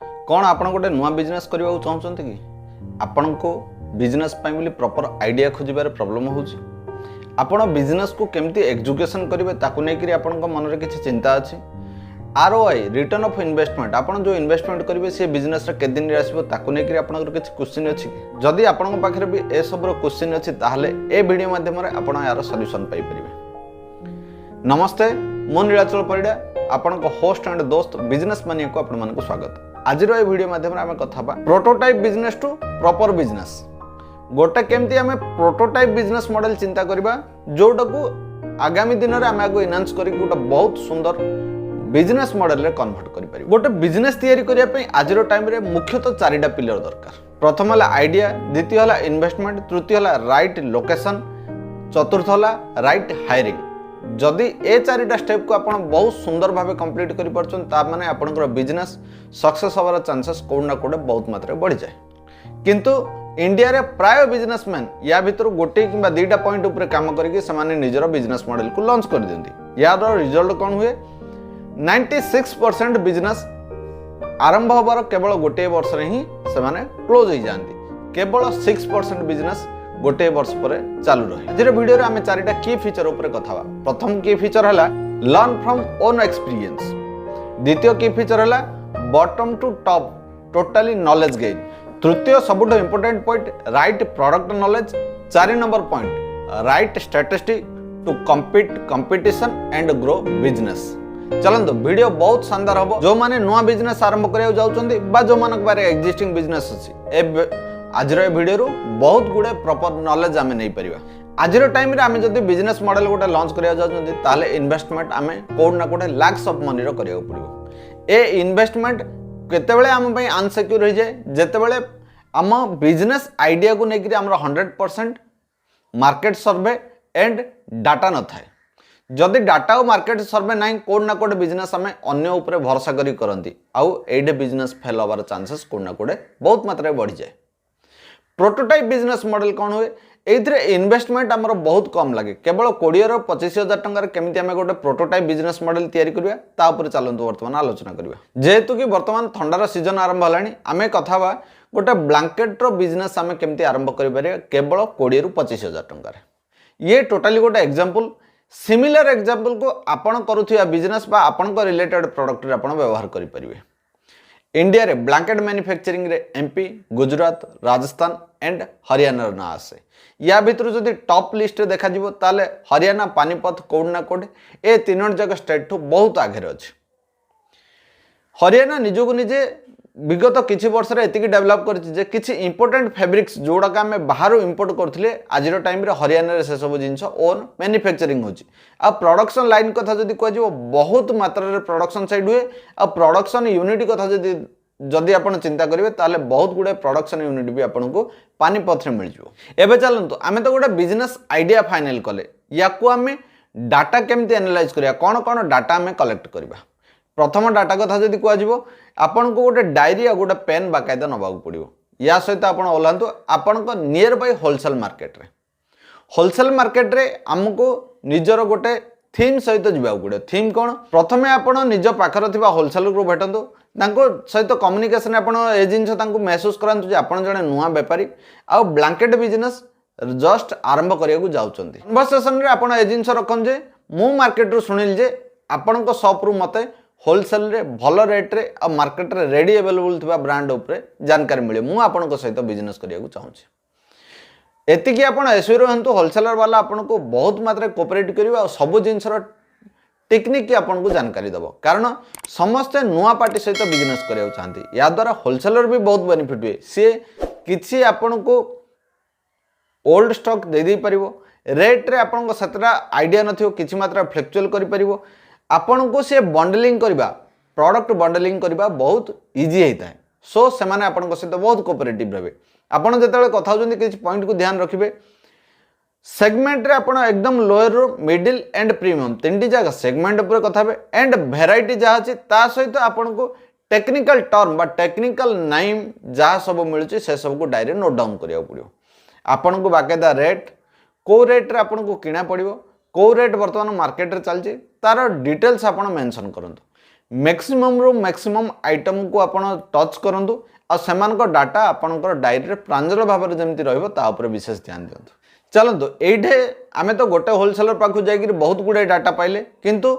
कौन आप गोटे नुआ बिजनेस करने चाहते कि आपण को बिजनेस बोली प्रॉपर आइडिया खोजार प्रॉब्लम होपण बिजनेस को केमती एजुकेशन करेंगे ताकू नहीं आपण मन में किसी चिंता अच्छी ROI रिटर्न ऑफ इन्वेस्टमेंट आपन जो इन्वेस्टमेंट करेंगे सी बिजनेस के दिन आसो ताकू नहीं आपंकर किसी क्वेश्चन अच्छी जदि आपण पाखे भी ए सब क्वेश्चन अच्छी ताहले ए वीडियो माध्यम आप यार सॉल्यूशन पाई परिबे। नमस्ते मु नीलाचल परिडा आपण होस्ट एंड दोस्त बिजनेस मानिया को आपण मानक स्वागत। आज ये वीडियो माध्यम आम कथा prototype business to proper business गोटे केमती आम प्रोटोटाइप बिजनेस मॉडल चिंता करबा जोटा को आगामी दिन में आम आगे इनहांस कर गोटे बहुत सुंदर बिजनेस मॉडल रे कन्वर्ट करि पारि। गोटे बिजनेस तैयारी करिया पई आजिरो टाइम रे मुख्यतः चारिटा पिलर दरकार। प्रथम हला आइडिया, द्वितीय हला इन्वेस्टमेंट, तृतीय हला राइट लोकेशन, चतुर्थ हला राइट हायरिंग। जदि ए चारिटा स्टेप को आपण बहुत सुंदर भावे कंप्लीट करि परछन ता माने आपनकर बिजनेस सक्सेस होबार चांसेस कोना कोडे बहुत मात्रा बढ़ी जाए। किंतु इंडिया रे प्राय बिजनेसमैन या भीतर गोटे किंबा दुईटा पॉइंट ऊपर काम करके समाने निजर बिजनेस मॉडल को लॉन्च कर दियंती। यार रिजल्ट कोन हुए 96% बिजनेस आरंभ होबार केवल गोटे वर्ष रे ही सेमाने क्लोज हो जाती। केवल 6% बिजनेस गोटे वर्ष पर चालू रहे। आज वीडियो रे आमे चारिटा की फीचर ऊपर कथा बा। प्रथम की फीचर हला लर्न फ्रॉम ओन एक्सपीरियंस, द्वितीय की फीचर हला bottom to top totally knowledge gain, तृतीय सबुठ important point right product knowledge, 4 number point right strategy to compete competition and grow business. चलते वीडियो बहुत शानदार हम जो माने नुआ बिजनेस आरंभ करने जाउछंती बा जो मानक बारे एक्जिस्टिंग बिजनेस अछि आज वीडियो रू बहुत गुड़े प्रॉपर नॉलेज आमे नहीं परिबा। आज टाइम रे आमे जदि बिजनेस मॉडल गोटे लॉन्च करिया जाउछंती ताले इन्वेस्टमेंट आमे कोड ना कोडे लैक्स ऑफ मनी रो करिया पड़िबो। ए इन्वेस्टमेंट केतेबेले आम पई अनसिक्योर हो जाए जेतेबेले आम बिजनेस आइडिया को लेकर आमर 100% मार्केट सर्वे एंड डाटा न थाए। जदि डाटा और मार्केट सर्वे ना कोड ना कोड बिजनेस आम अन्य उपरे भरोसा करी करंती आउ एडे बिजनेस फेल होबार चांसेस कोड ना कोडे बहुत मात्रा बढ़ी जाए। प्रोटोटाइप बिजनेस मॉडल कौन हुए एइथरे इन्वेस्टमेंट आमर बहुत कम लगे केवल 20 ରୁ 25,000 टंकार केमिति आमे गोटे प्रोटोटाइप बिजनेस मॉडल तैयारी करिया ता ऊपर चलंतु वर्तमान आलोचना करिया। जेहेतु कि वर्तमान ठंडार सीजन आरंभ हलानी आमे कथा बा गोटे ब्लैंकेट रो बिजनेस आमे केमिति आरंभ करि पारे केवल 20 ରୁ 25,000 टंकार। ये टोटली गोटे एग्जांपल सिमिलर एग्जांपल को आपण करूथिया बिजनेस बा आपण को रिलेटेड प्रोडक्ट रे आपण व्यवहार करि परिबे। इंडिया रे ब्लैंकेट मैन्युफैक्चरिंग रे MP, गुजरात, राजस्थान एंड हरियाणा ना आसे। या भीतर जदि टॉप लिस्ट देखा जिवो ताले हरियाणा, पानीपत, कोड ना कोड ए तीनों जगह स्टेट ठू बहुत आगे अछि। हरियाणा निजको निजे विगत किछि वर्ष रे एतिकी डेवलप करछि जे किछि इंपोर्टेंट फैब्रिक्स जोडा का हम बाहर इंपोर्ट करथिले आजिरो टाइम रे हरियाणा रे से सब जिंस ओन मैन्युफैक्चरिंग होछि। आ प्रोडक्शन लाइन कथा जदि कह जिवो बहुत मात्रा रे प्रोडक्शन साइड हुए। आ प्रोडक्शन यूनिट कथा जदि आपण चिंता करेंगे ताले बहुत गुड़े प्रोडक्शन यूनिट भी आपन को पानीपत रे मिल जिवो। एबे चलंतु आमे तो गोटे बिजनेस आइडिया फाइनल कले याकू आमे डाटा केमती एनालाइज करिया कोन कोन डाटा आमे कलेक्ट करबा। प्रथम डाटा कथा जदि कह जिवो आपन को गोटे डायरी आ गोटे पेन बाकायदा नबाक पड़िवो। या सहित आपण ओलांतु आपन को नियर बाय होलसेल मार्केट रे। होलसेल मार्केट रे हमको निजर गोटे थीम सहित जीवा गुड़े। थीम कौन प्रथमे आपण निज पाखर थिबा होलसेल को भेटंतु तांको सहित कम्युनिकेशन आपण ए जिंस तांको महसूस करंतु जे आपण जने नुआ व्यापारी आ ब्लैंकेट बिजनेस जस्ट आरंभ करिया को जाउचंती। कन्वर्सेशन रे आपण ए जिंस रखन जे मु मार्केट रो सुनिल जे आपण को शॉप रू मते होलसेल रे भल रेट रे आ मार्केट रे रेडी अवेलेबल थिबा ब्रांड ऊपर जानकारी मिले मु आपण को सहित बिजनेस करिया को चाहूची। एतिकी आपण एश्योर हंतु होलसेलर वाला आपण को बहुत मात्रा कोऑपरेट करिवा सब जिंस टेक्निक की आपन को जानकारी दबो कारण समस्ते नुआ पार्टी सहित बिजनेस करिया चाहती। या द्वारा होलसेलर भी बहुत बेनिफिट हुए सी किछि आपन को ओल्ड स्टॉक दे दे परिवो रेट रे आपन को सतरा आइडिया नथियो किछि मात्रा फ्लेक्चुअल करि परिवो। आपन को से बंडलिंग करबा प्रोडक्ट बंडलिंग करबा बहुत इजी हेता है। सो से माने आपन को सहित बहुत कोऑपरेटिव रहबे। आपन जतले कथा होजंती किछि पॉइंट को ध्यान रखिबे सेगमेंट रे आपण एकदम लोअर रो मिडिल एंड प्रीमियम तीनटी जगह सेगमेंट ऊपर कथा बे एंड वेराइटी जहा अछि ता सहित आपण को टेक्निकल टर्म बा टेक्निकल नाम जहा सब मिलुछि से सब को डायरेक्ट नोट डाउन करिया पड़ियो। आपण को बाकायदा रेट को रेट रे आपण को किना पड़ियो को रेट वर्तमान मार्केट रे चलछि तार डिटेल्स आपण मेंशन करंतु। मैक्सिमम रू मैक्सिमम आइटम को आपण टच करंतु आ सेमानक डाटा आपणकर डायरी प्रांजल भाव में जमी रहा विशेष ध्यान दिंतु। चलतु ये आम तो गोटे होलसेलर पाखु जाकर बहुत गुड़ाए डाटा पाइले किंतु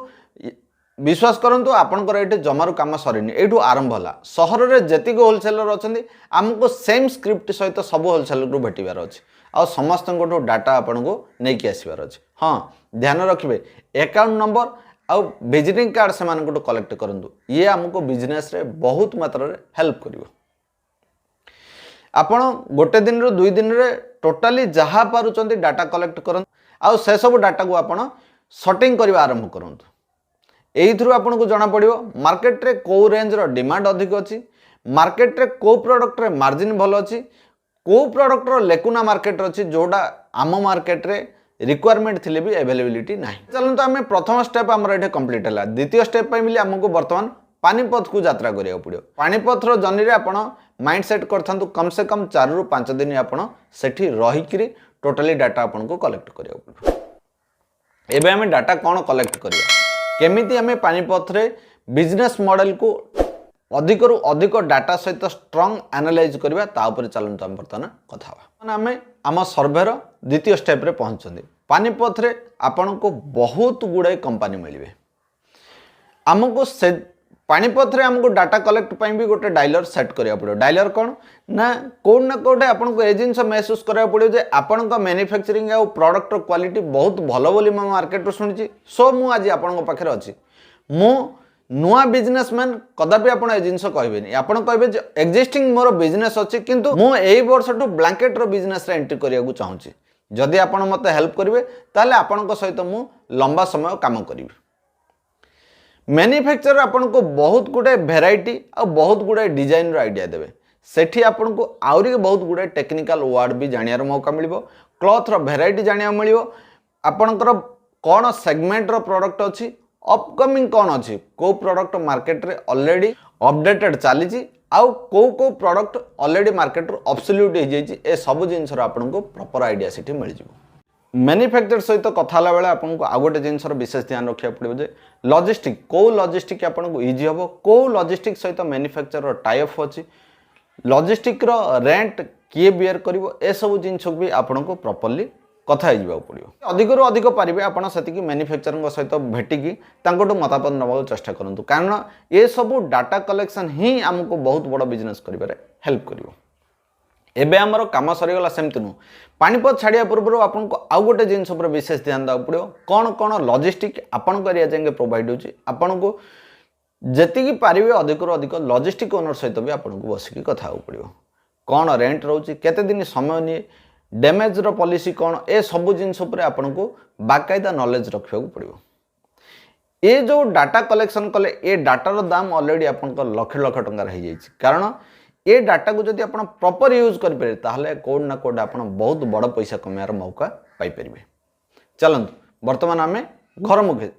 विश्वास करंतु आपणकर ये जमारू काम सरीनी यू आरंभ है सहर में जेतिक होलसेलर अच्छा आमको सेम स्क्रिप्ट सहित सब होलसेलर को भेटार अच्छे आ समस्त डाटा आपन को लेकिन आसबार अच्छे। हाँ ध्यान रखिए अकाउंट नंबर आउ विजिटिंग कार्ड से कलेक्ट करूँ ये आमको बिजनेस रे बहुत मात्रा हेल्प करिवो। आपण गोटे दिन रो 2 दिन रे टोटाली जहाँ पारुचंती डाटा कलेक्ट करन आउ से सब डाटा को आपण सॉर्टिंग करबा आरंभ करन। एही थ्रू आपन को जाना पड़िवो मार्केट रे को रेंज रो डिमांड अधिक अछि, मार्केट रे को प्रोडक्ट रे मार्जिन भलो अछि, को प्रोडक्ट रो लेकुना मार्केट अछि जोडा आम मार्केट रे रिक्वायरमेंट थिले भी अवेलेबिलिटी नाही। चलंतु आमे प्रथम स्टेप हमर एठे कंप्लीट हला। द्वितीय स्टेप पय मिली हमको वर्तमान पानीपत को यात्रा करिया पड़ियो। पानीपत रो जर्नी रे आपण माइंड सेट करथांतु कम से कम 4 रु 5 दिन आपण सेठी रही करी टोटली डाटा आपण को कलेक्ट करिया पड़ियो। एबे हमें डाटा कोन कलेक्ट करिया केमिति हमें पानीपत रे बिजनेस मॉडल को अधिक रु अधिक डाटा सहित स्ट्रांग एनालाइज करबा ता ऊपर चलंतु हम वर्तमान कथा बा। हमें आम सर्वे रो द्वितीय स्टेप रे पहुंचंदी। पानीपत रे आपण को बहुत गुड़ाए कंपनी मिलबे। आमको से पानीपत रे हमको डाटा कलेक्ट पाई भी गोटे डायलर सेट करिया पड़ो। डायलर कौन ना कोटे आपन को ए जिनस महसूस करिया पड़ो जे आपन का मैन्युफैक्चरिंग आ प्रोडक्ट क्वालिटी बहुत भलो बोली म मार्केट रो सुनिची। सो मु आज आपन को पाखरे अछि मु नुआ बिजनेसमैन कदापि आपण ए जिनस कहबेनी। आपण कहबे जे एक्जिस्टिंग मोर बिजनेस अछि किंतु मु एई वर्ष टू ब्लैंकेट रो बिजनेस रे एंट्री करिया को चाहूची। जदि आपण मते हेल्प करिवे ताले आपण को सहित मु लंबा समय काम करिवे। मैन्युफैक्चरर आपन को बहुत गुड़े भेराइटी और बहुत गुड़े डिजाइन आइडिया देवे। सेठी आपन को आउरी बहुत गुड़े टेक्निकल वर्ड भी जानियार मौका मिलिबो। क्लॉथ रो भेराइटी जानिया मिलिबो। आपनकर कोन सेगमेंट रो प्रोडक्ट अछि, अपकमिंग कोन अछि, को प्रोडक्ट मार्केट रे ऑलरेडी अपडेटेड चली छी आउ को प्रोडक्ट ऑलरेडी मार्केट रो ऑब्सोल्यूट हो जाई छी ए सब जिंस रो आपन को प्रॉपर आइडिया सेठी मिल जिवो। मैन्युफैक्चर सहित कथा बेले आपको आउ गोटे जिनस विशेष ध्यान रखा पड़ो जे लॉजिस्टिक को लॉजिस्टिक आपको इजी हम को लॉजिस्टिक सहित मैन्युफैक्चर टाइप अच्छी लॉजिस्टिक रेंट किए बियर करिवो ए सब जिनस भी आपको प्रॉपर्ली कथा हो पड़ो। अधिक रु अधिक पारे आप मैन्युफैक्चर सहित भेटिकी मतामत नवा चेष्टा करूँ कारण ये सब डाटा कलेक्शन ही आमको बहुत बड़ बिजनेस कर हेल्प करिवो। एबे हमर काम सरीगला सेमती नु पानीपत छाड़िया पूर्व आपको आउ गोटे जिनस विशेष ध्यान देवा पड़ो कौन कौन लॉजिस्टिक आपण एरिया जाए प्रोवाइड होची आपन को जेतिकी पारिबे अधिक रु अधिक लॉजिस्टिक ओनर सहित भी आपन को बसिकी कथा हो पड़ो। कौन रेंट रोची केते दिन समय निए डैमेज रो पॉलिसी कौन ए सब जिनस आपन को बाकायदा नॉलेज रखा पड़ो। ये जो डाटा कलेक्शन कले ए डाटार दाम ऑलरेडी आपन को लक्ष लक्ष टंका रही जाइए कारण ये डाटा को जब आप प्रॉपर यूज करें ताहले कोड ना कोड आप बहुत बड़ पैसा कमार मौका पाइपर। चलतु बर्तमान आम घर मुखे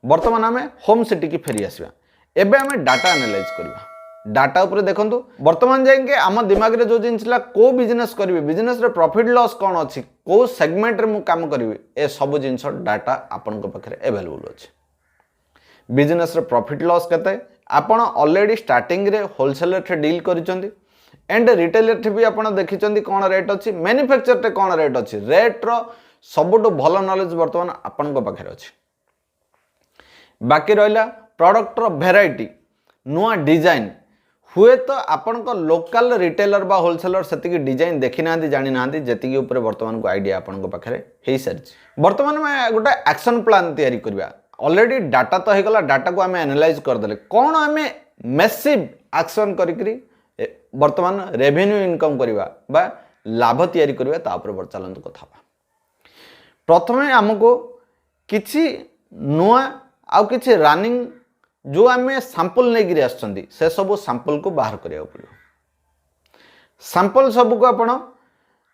बर्तमान आम होम सिटी की फेरी आसवा। एबे आम डाटा एनालाइज करवा। डाटा उपरे देखंतु बर्तमान जाएंगे आम दिमाग रे जो जिनस को बिजनेस करेंगे बिजनेस रे प्रॉफिट लॉस कौन अच्छी को सेगमेंट रे मु काम करी ए सब जिनस डाटा आपण पाखे अवेलेबल अच्छे। बिजनेस रे प्रॉफिट लॉस केते आपण ऑलरेडी स्टार्टिंग रे होलसेलर थे डील करिसंती एंड रिटेलर थे भी आपण देखिसंती कोन रेट अछि मैन्युफैक्चर थे कोन रेट अछि रेट रो सबटो भलो नॉलेज वर्तमान आपण को पाखे अछि। बाकी रहिला प्रोडक्ट रो वेराइटी नुआ डिजाइन हुए तो आपण को लोकल रिटेलर बा होलसेलर सेतिकी डिजाइन देखि नांती जानि नांती जेतिकी ऊपर वर्तमान को आइडिया आपण को पाखे हेई सारछि। वर्तमान में गोटे एक्शन प्लान तैयारी करबा। ऑलरेडी डाटा तो होगला डाटा को आम एनालाइज करदे कौन आम मैसिव एक्शन करी बर्तमान रेवेन्यू इनकम करवा बा लाभ तैयारी करवा तापर चलतु कथा। प्रथम आमको किछि नुआ आउ किछि रनिंग जो आम सैंपल नहीं आसुँच से सब सैंपल को बाहर करिया पड़ो। सैंपल सब को आपण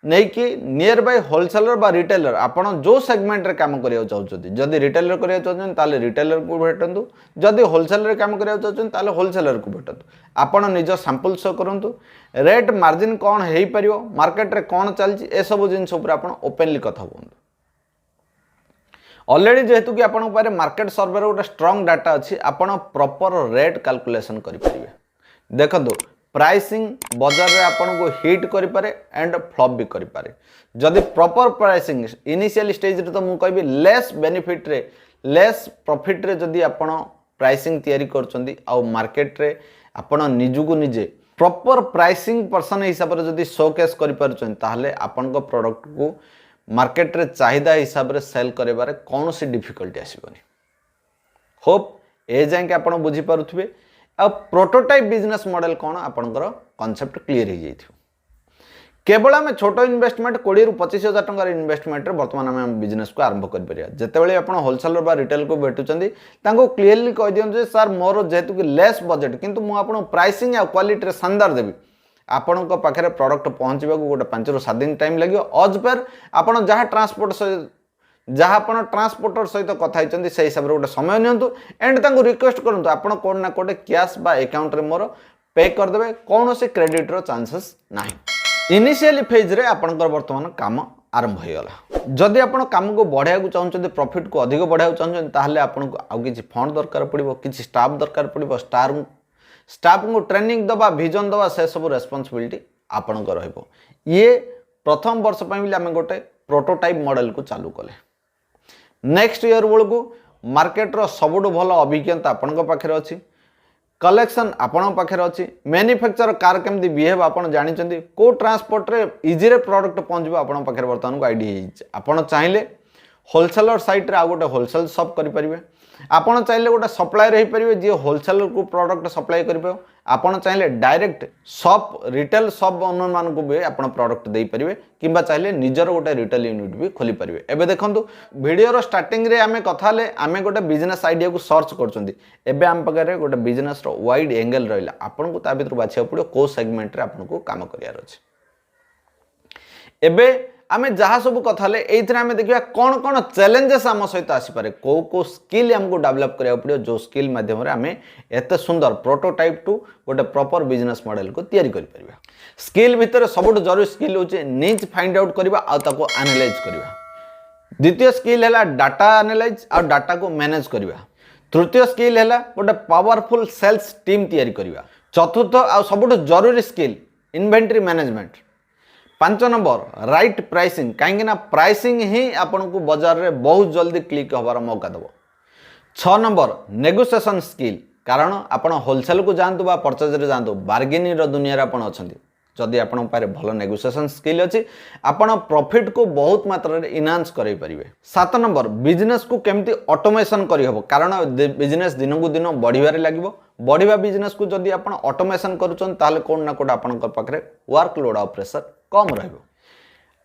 नहीं कि नियर बाय होलसेलर बा रिटेलर आपण जो सेगमेंट रे काम करिया चाहउछथि जदि रिटेलर करिया चाहउछन ताले रिटेलर को भेटंतु जदि होलसेलर काम करिया चाहउछन ताले होलसेलर को भेटंतु आपण निज सैंपल शो करंतु रेट मार्जिन कोन हेई परियो मार्केट रे कोन चलछि ए सब जिंस ऊपर आपण ओपनली कथा बोलंतु। ऑलरेडी जेहेतु कि आपण पारे मार्केट सर्वे गोटे स्ट्रॉन्ग डाटा अच्छी आपण प्रॉपर रेट कैलकुलेशन करेंगे। देखो प्राइसिंग बाजार रे आपण को हिट करें एंड फ्लॉप भी करें। जदि प्रॉपर प्राइसिंग इनिशियल स्टेज रे तो मुझे कहबी लेस बेनिफिट रे लेस प्रॉफिट रे जदि आपण प्राइसिंग तैयारी करछंदी आ मार्केट रे आपण निजुगु निजे प्रॉपर प्राइसिंग पर्सन हिसाब से जदि शोकेस कर पारुछन ताहले आपण को प्रोडक्ट को मार्केट रे चाहिदा हिसाब से सेल करेबारे कौन सी डिफिकल्टी आसीबनी। होप ए जाए आप बुझी पारुथिबे। आ प्रोटोटाइप बिजनेस मॉडल कौन आपणकर कॉन्सेप्ट क्लियर हो जाइथिबो। केवल आम छोट इन्वेस्टमेंट 20 ରୁ 25,000 टंकार इन्वेस्टमेंट बर्तमान आम बिजनेस को आरंभ कर जितेबाला आप होलसेलर बा रिटेल को भेटुचंदी तांको क्लियरली कह दियंतु सर मोर जेहेतु कि लेस बजेट किंतु मु आपन प्राइसिंग आ क्वालिटी शानदार देबी आपण पाखे प्रोडक्ट पहुँचवा गोटे 5 ରୁ 7 दिन टाइम लगे अज पर आपड़ जहाँ ट्रांसपोर्ट जहाँ आप ट्रांसपोर्टर सहित कथा से हिसाब से गोटे समय नियंतु एंड तांको रिक्वेस्ट करंतु आपण कोड ना कोड कैश बा अकाउंट रे मोर पे करदेवे कौन से क्रेडिट रो चांसेस नाही। इनिशियली फेज रे आपणकर वर्तमान काम आरंभ होगा। जदि आप काम को बढ़ाया चाहते प्रॉफिट को अधिक बढ़ाया चाहते ताहले आपन को आउ किछि फंड दरकार पड़िबो किछि स्टाफ दरकार पड़िबो स्टाफ को ट्रेनिंग दबा विजन दबा से सब रेस्पॉन्सिबिलिटी आपन को रहइबो। ये प्रथम वर्ष पई आम गोटे प्रोटोटाइप मॉडल को चालू कले नेक्स्ट ईयर बेलू मार्केट रो सबुठु भल अभिज्ञता आपण पाखे अच्छी कलेक्शन आपण पाखे अच्छी मैन्युफैक्चर कार केमती बिहेव आप जानते को ट्रांसपोर्ट रे इजी रे प्रोडक्ट पहुँचो आपण पाखे बर्तमान को आईडिया आपड़ चाहिए होलसेलर साइट रे आ गोटे होलसेल शॉप करेंगे आपड़ चाहिए गोटे सप्लायर हो पारे जी होलसेलर को प्रोडक्ट सप्लाई कर आपड़ चाहिए direct shop retail shop owner मान को भी आप प्रोडक्ट दे पारे कि चाहिए निजर गोटे रिटेल यूनिट भी खोली पारे। एबे देखंतु वीडियो स्टार्टिंग रे आमे कथा ले आमे गोटे बिजनेस आइडिया को सर्च करछंती एबे आम पाखे गोटे बिजनेस रो वाइड एंगल रहिला आपन को ता भीतर बाछिया पड़ो को सेगमेंट रे आपन को काम करियार अछि। एबे आमे जहाँ सब कथा ले एइथरे आमे देखिबा कोन कोन चैलेंजेस आम सहित आसी पारे को स्किल हमको डेवलप करिया पड़ो जो स्किल माध्यम रे आमे एते सुंदर प्रोटोटाइप टू गोटे प्रॉपर बिजनेस मॉडल को तैयारी करि परिबा। स्किल भीतर सबुठ जरूरी स्किल होचे नीच फाइंड आउट करबा आ ताको एनालाइज करबा। द्वितीय स्किल हैला डाटा एनालाइज और डाटा को मैनेज करबा। तृतीय स्किल हैला गोटे पावरफुल सेल्स टीम तैयारी करबा। चतुर्थ आ सबुठ जरूरी skill inventory management. 5 number right pricing कहीं प्राइसिंग ही आपन को बाजार में बहुत जल्दी क्लिक होबार मौका दब। 6 नंबर नेगोशिएशन स्किल कारण आपन होलसेल को जानतु बा परचेज रे जानतु बार्गेनिंग रो दुनिया रे आपन अछंती जदि आपन पारे भलो नेगोशिएशन स्किल अछि आपन प्रॉफिट को बहुत मात्रा रे इनहांस करै परिबे। 7 नंबर बिजनेस को केमती ऑटोमेशन करि हबो कारण बिजनेस दिन को दिन बढ़िबारे लागिबो बढ़िबा बिजनेस को जदि आपन ऑटोमेशन करूछन ताले कोन ना कोड आपन पाखरे वर्कलोड और प्रेशर कम रहिबो।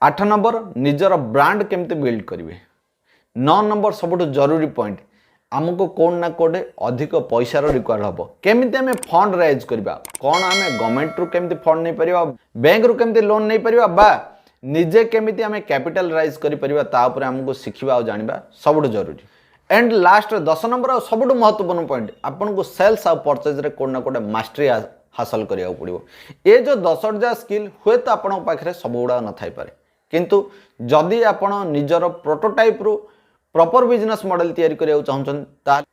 8 नंबर निजर ब्रांड केमती बिल्ड करिवे। 9 नंबर सबुठ जरूरी पॉइंट आमको कौन ना कोडे अधिक पैसार रिक्वायर हम केमिति आमे फंड रेज करबा कौन आमे गवर्नमेंट रु केमिति फंड नहीं परिबा बैंक रु केमिति लोन नहीं परिबा बा निजे केमिति आमे कैपिटल राइज करि परिबा ता ऊपर हमको सिखिबा और जानिबा सबुठ जरूरी। एंड लास्ट 10 नंबर और सबुठ महत्वपूर्ण पॉइंट आपन को सेल्स और परचेज रे कोन ना कोडे मास्टरी हासिल करिया पड़ो। ये जो 10 स्किल हुए तो आपण पाखे सब गुड़ा न थाई पारे किंतु जदि आपण निजर प्रोटोटाइप रु प्रॉपर बिजनेस मॉडल तैयारी करिया चाहछन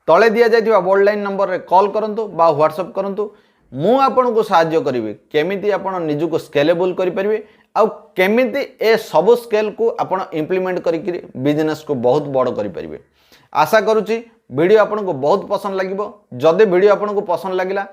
तले दिया जाइथिबा बोल्ड लाइन नंबर रे कॉल करंतु बा व्हाट्सएप करंतु मु आपन को सहायता करिवे केमिति आपण निजु को स्केलेबल करि परिवे आ केमिति ए सब स्केल को आपण इंप्लीमेंट करि बिजनेस को बहुत बड़ करि परिवे। आशा करूची वीडियो आपन को बहुत पसंद लागिबो। जदि वीडियो आपन को पसंद लागिला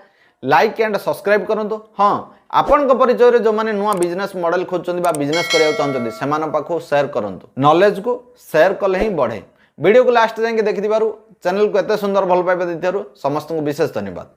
लाइक एंड सब्सक्राइब करंतु। हाँ आपण परिचय रे जो माने नुआ बिजनेस मॉडल खोजछन्ती बा बिजनेस करिया चाहछन्ती सेमान पाखो शेयर करंतु। नॉलेज को शेयर कले ही बढ़े। वीडियो को लास्ट जाके देखि दिबारु चैनल को एते सुंदर भल पाइबा दैथियारु समस्त को विशेष धन्यवाद।